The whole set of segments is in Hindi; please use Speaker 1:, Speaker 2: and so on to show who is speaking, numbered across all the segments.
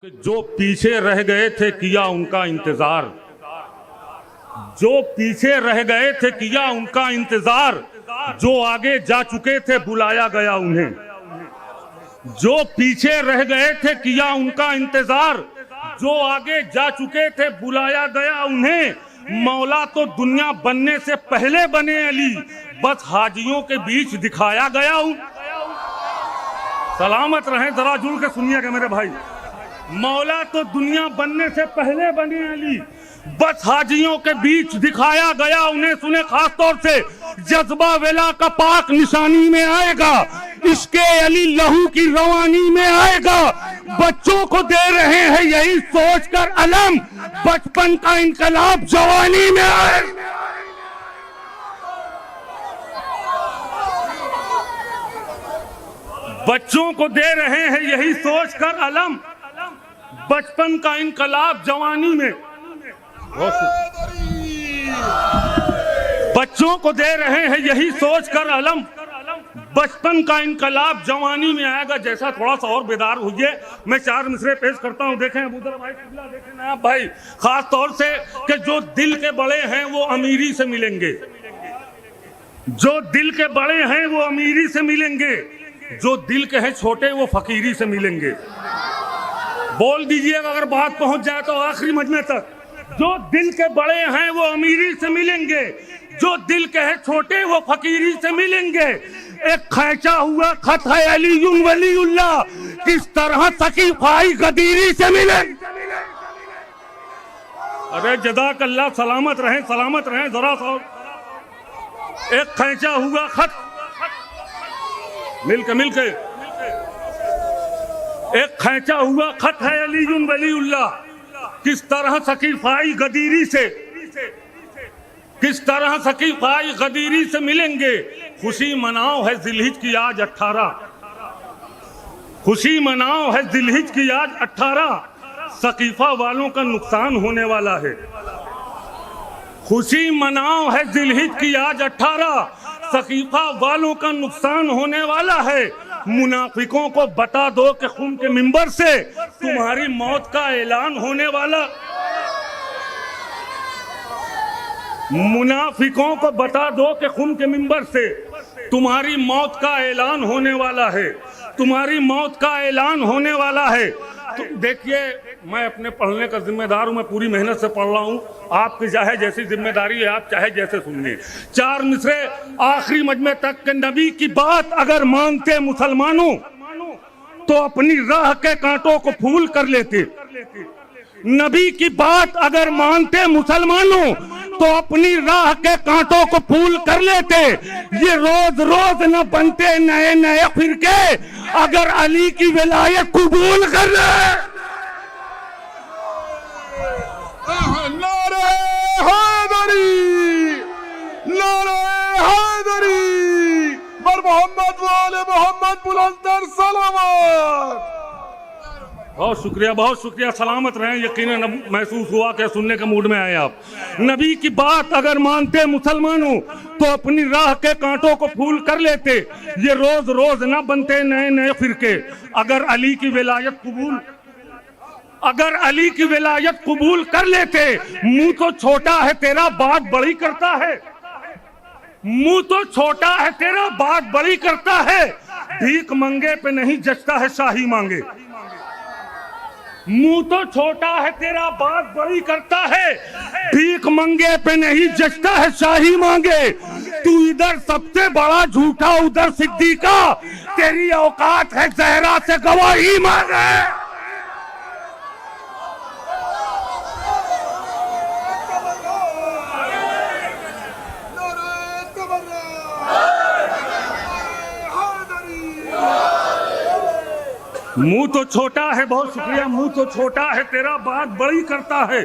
Speaker 1: कि जो पीछे रह गए थे किया उनका इंतजार, जो पीछे रह गए थे किया उनका इंतजार, जो आगे जा चुके थे बुलाया गया उन्हें। जो पीछे रह गए थे किया उनका इंतजार, जो आगे जा चुके थे बुलाया गया उन्हें। मौला तो दुनिया बनने से पहले बने अली, बस हाजियों के बीच दिखाया गया हूं। सलामत रहें, जरा जुड़ के सुनिएगा मेरे भाई। मौला तो दुनिया बनने से पहले बने अली, बस हाजियों के बीच दिखाया गया उन्हें। सुने खास तौर से जज्बा वेला का पाक निशानी में आएगा, इसके अली लहू की रवानी में आएगा। बच्चों को दे रहे हैं यही सोचकर अलम, बचपन का इनकलाब जवानी में आएगा। बच्चों को दे रहे हैं यही सोचकर अलम, बचपन का इनकलाब जवानी में। बच्चों को दे रहे हैं यही सोचकर अलम, बचपन का इनकलाब जवानी में आएगा। जैसा थोड़ा सा और बेदार हुई, मैं चार मिसरे पेश करता हूं। देखें अबूदर भाई, देखें नायाब भाई, खास तौर से कि जो दिल के बड़े हैं वो अमीरी से मिलेंगे, जो दिल के बड़े हैं वो अमीरी से मिलेंगे, जो दिल के हैं छोटे वो फकीरी से मिलेंगे। बोल दीजिएगा अगर बात पहुंच जाए तो आखिरी मजमे तक। जो दिल के बड़े हैं वो अमीरी से मिलेंगे, जो दिल के हैं छोटे वो फकीरी से मिलेंगे। एक खैचा हुआ खत है अली वलीउल्लाह, किस तरह सकीफाई गदीरी से मिले। अरे जज़ाकल्लाह, सलामत रहें, सलामत रहें। जरा सा एक खैचा हुआ खत, मिलके एक खैचा हुआ खत है अली वलीउल्लाह, किस तरह सकीफाई गदीरी से, किस तरह सकीफाई गदीरी से मिलेंगे। खुशी मनाओ है जिलहिज की आज 18, खुशी मनाओ है जिलहिज की आज 18, सकीफा वालों का नुकसान होने वाला है। खुशी मनाओ है जिलहिज की आज 18, सकीफा वालों का नुकसान होने वाला है। मुनाफिकों को बता दो कि खुम के मिंबर से तुम्हारी मौत का ऐलान होने वाला। मुनाफिकों को बता दो कि खुम के मिंबर से तुम्हारी मौत का ऐलान होने वाला है, तुम्हारी मौत का ऐलान होने वाला है। तो देखिए, मैं अपने पढ़ने का जिम्मेदार हूँ, मैं पूरी मेहनत से पढ़ रहा हूँ। आपकी चाहे जैसी जिम्मेदारी है, आप चाहे जैसे सुनिए। चार मिसरे आखिरी मजमे तक के नबी की बात अगर मानते मुसलमानों तो अपनी राह के कांटों को फूल कर लेते। नबी की बात अगर मानते मुसलमानों तो अपनी राह के कांटों को फूल कर लेते। ये रोज रोज न बनते नए नए फिरके, अगर अली की विलायत कबूल कर ले।
Speaker 2: नारे हैदरी, नारे हैदरी, बर मोहम्मद वाले मोहम्मद बुलंदर सलामत।
Speaker 1: बहुत शुक्रिया, बहुत शुक्रिया, सलामत रहें। यकीनन महसूस हुआ कि सुनने के मूड में आए आप। नबी की बात अगर मानते मुसलमानों तो अपनी राह के कांटों को फूल कर लेते। ये रोज रोज ना बनते नए नए फिरके, अगर अली की विलायत कबूल, अगर अली की विलायत कबूल कर लेते। मुंह तो छोटा है तेरा बात बड़ी करता है, मुंह तो छोटा है तेरा बात बड़ी करता है, भीख मंगे पे नहीं जचता है शाही मांगे। मुंह तो छोटा है तेरा बात बड़ी करता है, भीख मंगे पे नहीं जचता है शाही मांगे। तू इधर सबसे बड़ा झूठा उधर सिद्दीका, तेरी औकात है जहरा से गवाही मांगे। मुंह तो छोटा है, बहुत शुक्रिया, मुंह तो छोटा है तेरा बात बड़ी करता है,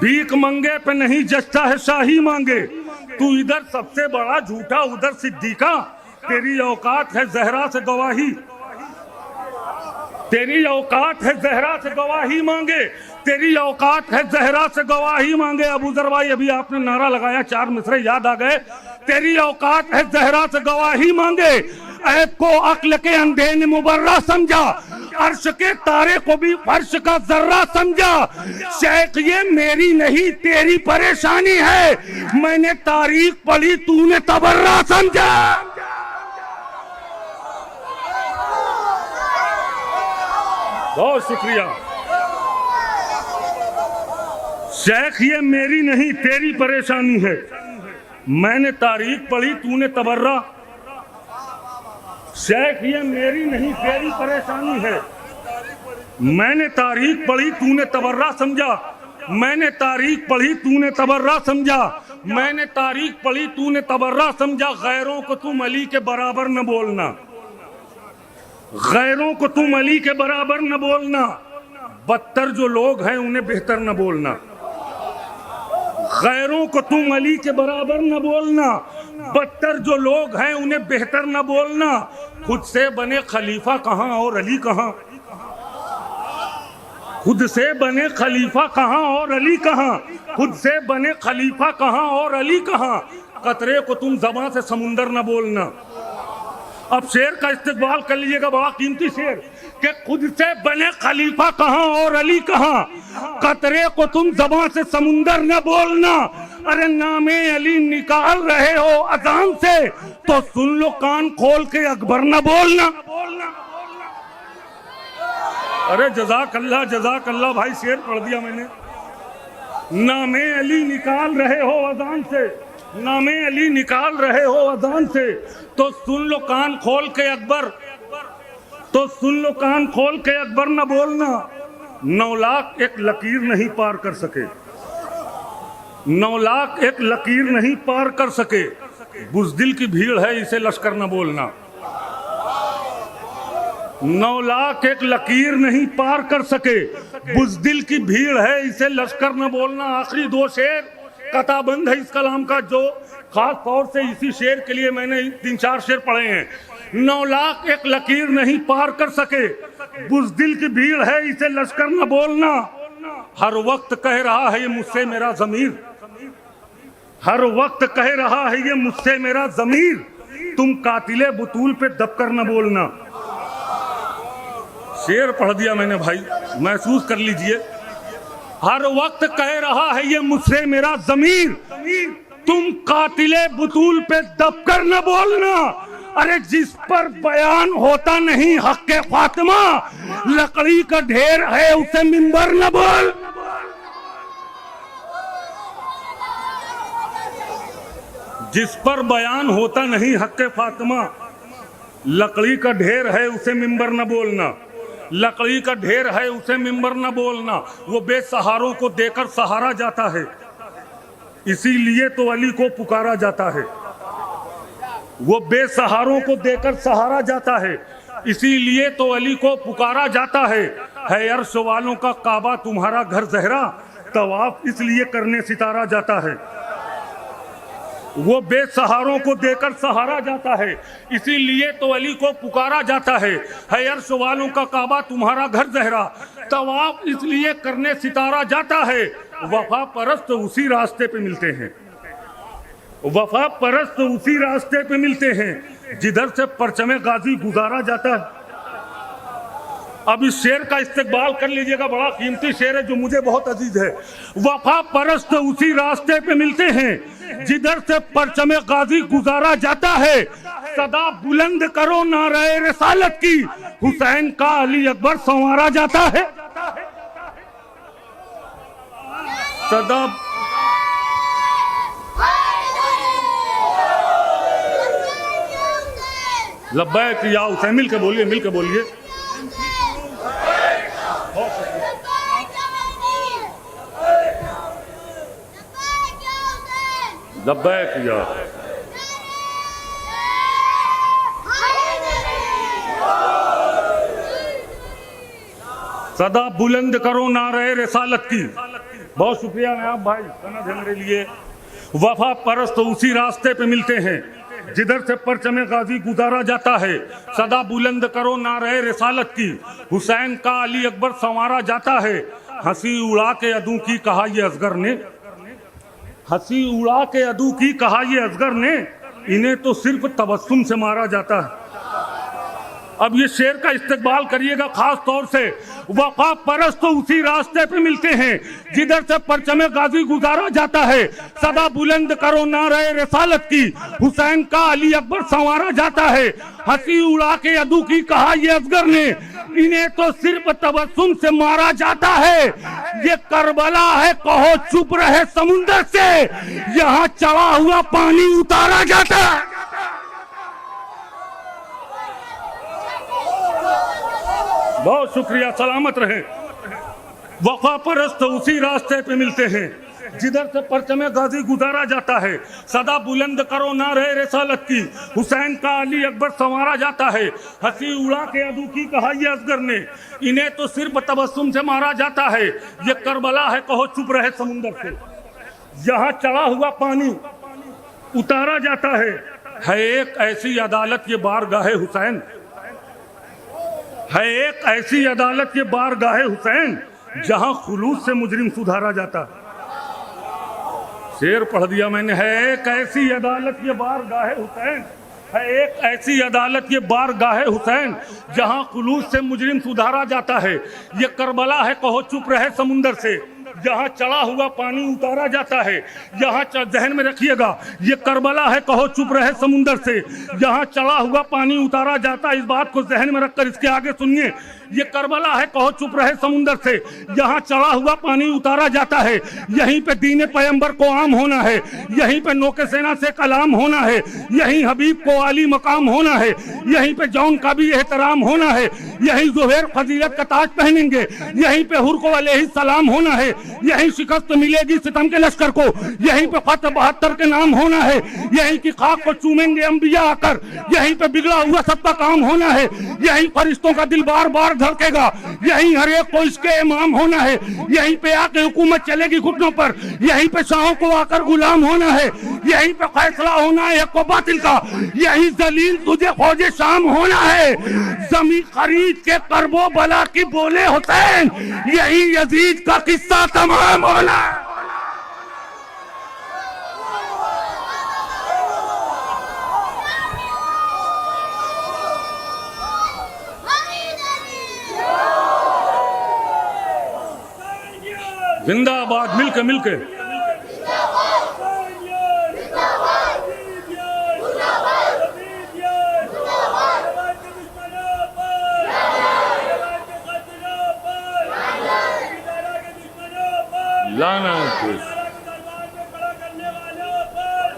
Speaker 1: भीख मंगे पे नहीं जचता है शाही मांगे। तू इधर सबसे बड़ा झूठा उधर सिद्दीका, तेरी औकात है जहरा से गवाही, तेरी औकात है जहरा से गवाही मांगे, तेरी औकात है जहरा से गवाही मांगे। अबूजर भाई, अभी आपने नारा लगाया, चार मिसरे याद आ गए। तेरी औकात है जहरा से गवाही मांगे, ऐब को अक्ल के अंधे ने मुबर्रा समझा, अर्श के तारे को भी फर्श का जर्रा समझा। शेख ये मेरी नहीं तेरी परेशानी है, मैंने तारीख पढ़ी तूने तबर्रा समझा। बहुत शुक्रिया। शेख ये मेरी नहीं तेरी परेशानी है, मैंने तारीख पढ़ी तूने तबर्रा। शेख ये मेरी नहीं तेरी परेशानी है, मैंने तारीख पढ़ी तूने तबर्रा समझा। मैंने तारीख पढ़ी तूने तबर्रा समझा। मैंने तारीख पढ़ी तूने तबर्रा समझा। गैरों को तुम अली के बराबर न बोलना, गैरों को तुम अली के बराबर न बोलना। बदतर जो लोग हैं उन्हें बेहतर न बोलना। गैरों को तुम अली के बराबर न बोलना, बदतर जो लोग हैं उन्हें बेहतर न बोलना। खुद से बने खलीफा कहाँ और अली कहाँ, खुद से बने खलीफा कहाँ और अली कहाँ, खुद से बने खलीफा कहाँ और अली कहाँ। कतरे को तुम ज़बां से समुंदर न बोलना। अब शेर का इस्तेमाल कर लीजिएगा, बड़ा कीमती शेर, कि खुद से बने खलीफा कहाँ और अली कहाँ। कतरे को तुम ज़बां से समुंदर न बोलना। अरे नामे अली निकाल रहे हो अजान से तो सुन लो कान खोल के अकबर न बोलना। अरे जज़ाकल्लाह भाई, शेर पढ़ दिया मैंने। नामे अली निकाल रहे हो अजान से, नामे अली निकाल रहे हो अजान से तो सुन लो कान खोल के अकबर, तो सुन लो कान खोल के अकबर न बोलना। 9 लाख एक लकीर नहीं पार कर सके, 9 लाख एक लकीर नहीं पार कर सके। बुज़दिल की भीड़ है इसे लश्कर न बोलना। 9 लाख एक लकीर नहीं पार कर सके, बुज़दिल की भीड़ है इसे लश्कर न बोलना। आखिरी 2 शेर कताबंद है इस कलाम का, जो खास तौर से इसी शेर के लिए मैंने 3-4 शेर पढ़े हैं। 9 लाख एक लकीर नहीं पार कर सके, बुज़दिल की भीड़ है इसे लश्कर न बोलना। हर वक्त कह रहा है ये मुझसे मेरा ज़मीर, हर वक्त कह रहा है ये मुझसे मेरा ज़मीर, तुम कातिले बुतूल पे दबकर न बोलना। शेर पढ़ दिया मैंने भाई, महसूस कर लीजिए। हर वक्त कह रहा है ये मुझसे मेरा ज़मीर, तुम कातिले बुतूल पे दबकर न बोलना। अरे जिस पर बयान होता नहीं हक़्क़े फातिमा, लकड़ी का ढेर है उसे मिंबर न बोल। जिस पर बयान होता नहीं हक़्क़े फातिमा, लकड़ी का ढेर है उसे मिंबर न बोलना। लकड़ी का ढेर है उसे मिंबर न बोलना। वो बेसहारों को देकर सहारा जाता है, इसीलिए तो अली को पुकारा जाता है। वो बेसहारों को देकर सहारा जाता है, इसीलिए तो अली को पुकारा जाता है अर्श वालों का काबा तुम्हारा घर ज़हरा, तवाफ इसलिए करने सितारा जाता है। वो बेसहारों को देकर सहारा जाता है, इसीलिए तो अली को पुकारा जाता है अर्श वालों का काबा तुम्हारा घर ज़हरा, तवाफ इसलिए करने सितारा जाता है। वफा परस्त उसी रास्ते पे मिलते हैं, वफा परस्त उसी रास्ते पे मिलते हैं जिधर से परचमे गाजी गुजारा जाता है। अब इस शेर का इस्तेमाल कर लीजिएगा, बड़ा कीमती शेर है जो मुझे बहुत अजीज है। वफा परस्त उसी रास्ते पे मिलते हैं जिधर से परचमे गाजी गुजारा जाता है। सदा बुलंद करो नारे रिसालत की, हुसैन का अली अकबर संवारा जाता है। सदा लब्बैक या हुसैन, मिल के बोलिए, मिल के बोलिए। लब्बैक या सदा बुलंद करो नारे रिसालत की। बहुत शुक्रिया नायाब भाई, सनद है मेरे लिए। वफा परस्त उसी रास्ते पे मिलते हैं जिधर से परचमे गाजी गुजारा जाता है। सदा बुलंद करो नारे रिसालत की, हुसैन का अली अकबर संवारा जाता है। हंसी उड़ा के अदू की कहा ये असगर ने, हंसी उड़ा के अदू की कहा ये असगर ने, इन्हें तो सिर्फ तबस्सुम से मारा जाता है। अब ये शेर का इस्तेकबाल करिएगा खास तौर से। वफा परस्त तो उसी रास्ते पे मिलते हैं जिधर से परचमे गाजी गुजारा जाता है। सदा बुलंद करो नारे रसालत की, हुसैन का अली अकबर संवारा जाता है। हंसी उड़ा के अदू की कहा ये असगर ने, इन्हें तो सिर्फ तबस्सुम से मारा जाता है। ये करबला है कहो चुप रहे समुंदर से, यहाँ चढ़ा हुआ पानी उतारा जाता है। बहुत शुक्रिया, सलामत रहें। वफा परस्त उसी रास्ते पे मिलते हैं जिधर से परचमे गाजी गुजारा जाता है। सदा बुलंद करो नारे रसालत की, हुसैन का अली अकबर संवारा जाता है। हंसी उड़ा के अदू की कहा ये असगर ने, इन्हें तो सिर्फ तबस्सुम से मारा जाता है। ये करबला है कहो चुप रहे समुंदर से, यहाँ चढ़ा हुआ पानी उतारा जाता है एक ऐसी अदालत ये बारगाहे हुसैन, है एक ऐसी अदालत ये बारगाहे हुसैन, जहां खुलूस से मुजरिम सुधारा जाता। शेर पढ़ दिया मैंने। है एक ऐसी अदालत ये बारगाहे हुसैन, है एक ऐसी अदालत ये बारगाहे हुसैन, जहां खुलूस से मुजरिम सुधारा जाता है। ये करबला है कहो चुप रहे समुंदर से, यहाँ चढ़ा हुआ पानी उतारा जाता है। यहाँ जहन में रखिएगा, ये करबला है कहो चुप रहे समुंदर से, यहाँ चढ़ा हुआ पानी उतारा जाता है। इस बात को जहन में रखकर इसके आगे सुनिए। ये करबला है कहो चुप रहे समुंदर से, यहाँ चढ़ा हुआ पानी उतारा जाता है। यहीं पे दीन पैगंबर को आम होना है, यहीं पे नौके सेना से कलाम होना है, यहीं हबीब को आली मकाम होना है, यहीं पे जौन का भी एहतराम होना है, यहीं जुबैर फजीलत का ताज पहनेंगे, यहीं पे हुर को अलैहि सलाम होना है, यहीं शिकस्त मिलेगी सितम के लश्कर को, यहीं पे फतह 72 के नाम होना है, यहीं की खाक को चूमेंगे अंबिया आकर, यहीं पे बिगड़ा हुआ सबका काम होना है, यहीं फरिश्तों का दिल बार बार धड़केगा, यहीं हर एक को इसके इमाम होना है, यहीं पे आके हुकूमत चलेगी घुटनों पर, यहीं पे शाहों को आकर गुलाम होना है, यहीं पे फैसला होना है हक व बातिल का, यहीं जलील तुझे फौजे शाम होना है। जमीन खरीद के करबो बला की बोले हुसैन, यही यजीद का किस्सा तमाम होना है। जिंदाबाद, मिलके मिलके। लानत बेश,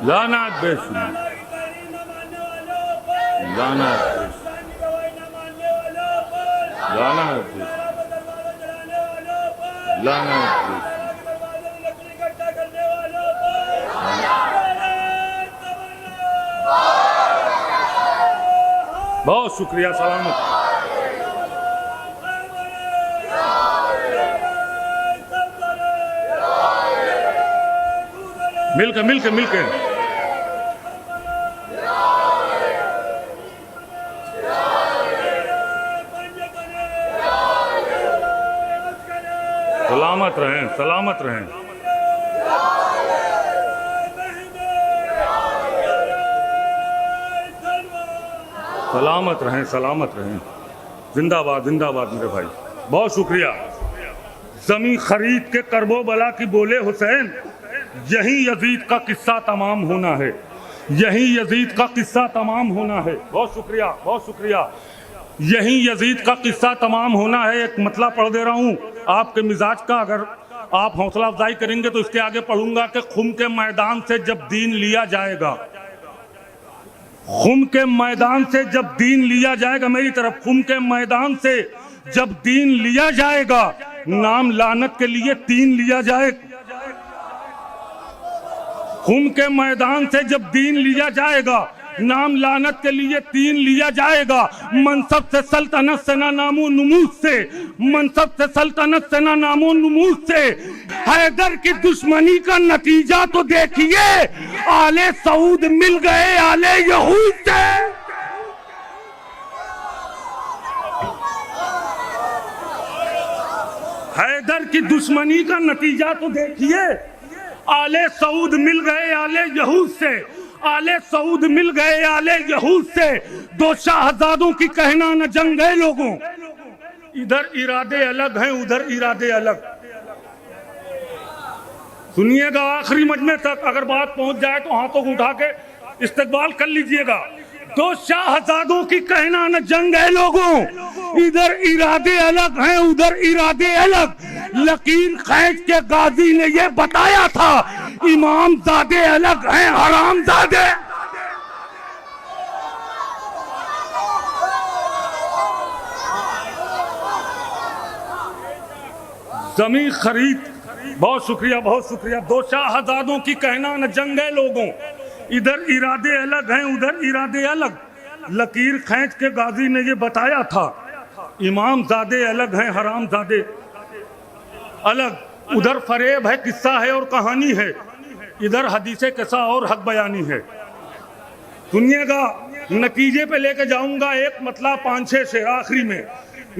Speaker 1: लानत बेश, लानत बेश, लानत बेश, लानत बेश। बहुत शुक्रिया, सलामत। मिलके मिलके मिलके। सलामत रहें, सलामत रहें। सलामत रहें, सलामत रहें। जिंदाबाद, जिंदाबाद मेरे भाई, बहुत शुक्रिया। जमीन खरीद के करबो बला की बोले हुसैन, यही यजीद का किस्सा तमाम होना है, यही यजीद का किस्सा तमाम होना है। बहुत शुक्रिया, बहुत शुक्रिया। यही यजीद का किस्सा तमाम होना है। एक मतला पढ़ दे रहा हूँ आपके मिजाज का, अगर आप हौसला अफजाई करेंगे तो इसके आगे पढ़ूंगा कि खुम के मैदान से जब दीन लिया जाएगा, खुम के मैदान से जब दीन लिया जाएगा, मेरी तरफ, खुम के मैदान से जब दीन लिया जाएगा, नाम लानत के लिए तीन लिया जाएगा। खुम के मैदान से जब दीन लिया जाएगा, नाम लानत के लिए तीन लिया जाएगा। मनसब से सल्तनत से ना नामो नमूज से, मनसब से सल्तनत से ना नामो नमूज से। हैदर की दुश्मनी का नतीजा तो देखिए, आले सऊद मिल गए आले यहूद से। हैदर की दुश्मनी का नतीजा तो देखिए, आले सऊद मिल गए आले यहूद से। आले सऊद मिल गए आले यहूद से, दो शाहजादों की कहना न जंग है लोगों। इधर इरादे अलग हैं उधर इरादे अलग। सुनिएगा आखिरी मजमे तक, अगर बात पहुंच जाए तो हाथों को उठा के इस्तकबाल कर लीजिएगा। दो शाहजादों की कहना न जंग है लोगों, इधर इरादे अलग हैं उधर इरादे अलग। लकीर खैज के गाजी ने ये बताया था, इमाम ज़ादे अलग हैं हराम ज़ादे। जमीन खरीद, बहुत शुक्रिया बहुत शुक्रिया। दो शाहजादों की कहना न जंग है लोगों, इधर इरादे अलग हैं उधर इरादे अलग। लकीर खैंच के गाजी ने ये बताया था, इमाम ज़ादे अलग हैं हराम ज़ादे अलग। उधर फरेब है किस्सा है और कहानी है, इधर हदीसे किस्सा और हक बयानी है। सुनिएगा, नतीजे पे लेके जाऊंगा एक मतलब 5-6 से। आखिरी में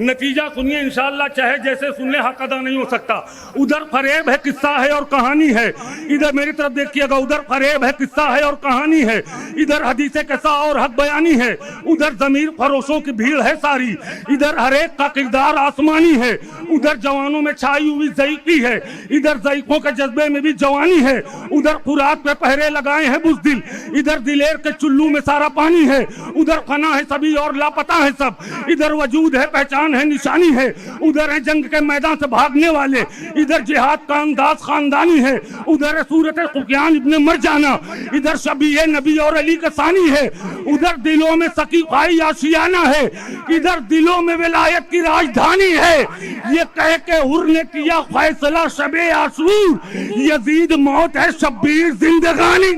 Speaker 1: नतीजा सुनिए इंशाअल्लाह, चाहे जैसे सुन ले हक अदा नहीं हो सकता। उधर फरेब है किस्सा है और कहानी है, इधर मेरी तरफ देखिएगा। उधर फरेब है किस्सा है और कहानी है, इधर हदीसे किस्सा और हक बयानी है। उधर जमीर फरोशों की भीड़ है सारी, इधर हर एक का किरदार आसमानी है। उधर जवानों में छाई हुई ज़ईफ़ी है, इधर ज़ईफ़ों के जज्बे में भी जवानी है। उधर खुराक पे पहरे लगाए हैं बुज़दिल, इधर दिलेर के चुल्लू में सारा पानी है। उधर फना है सभी और लापता है सब, इधर वजूद है पहचान है निशानी है। उधर है जंग के मैदान से भागने वाले, इधर जिहाद का अंदाज खानदानी है। उधर है सूरत सुफियान इब्ने मरजाना, इधर शबीह नबी और अली का सानी है। उधर दिलों में सकीफ़ाई आशियाना है, इधर दिलों में विलायत की राजधानी है। ये कह के हुर ने किया फैसला शबे आशूर, यजीद मौत है शब्बीर जिंदगानी।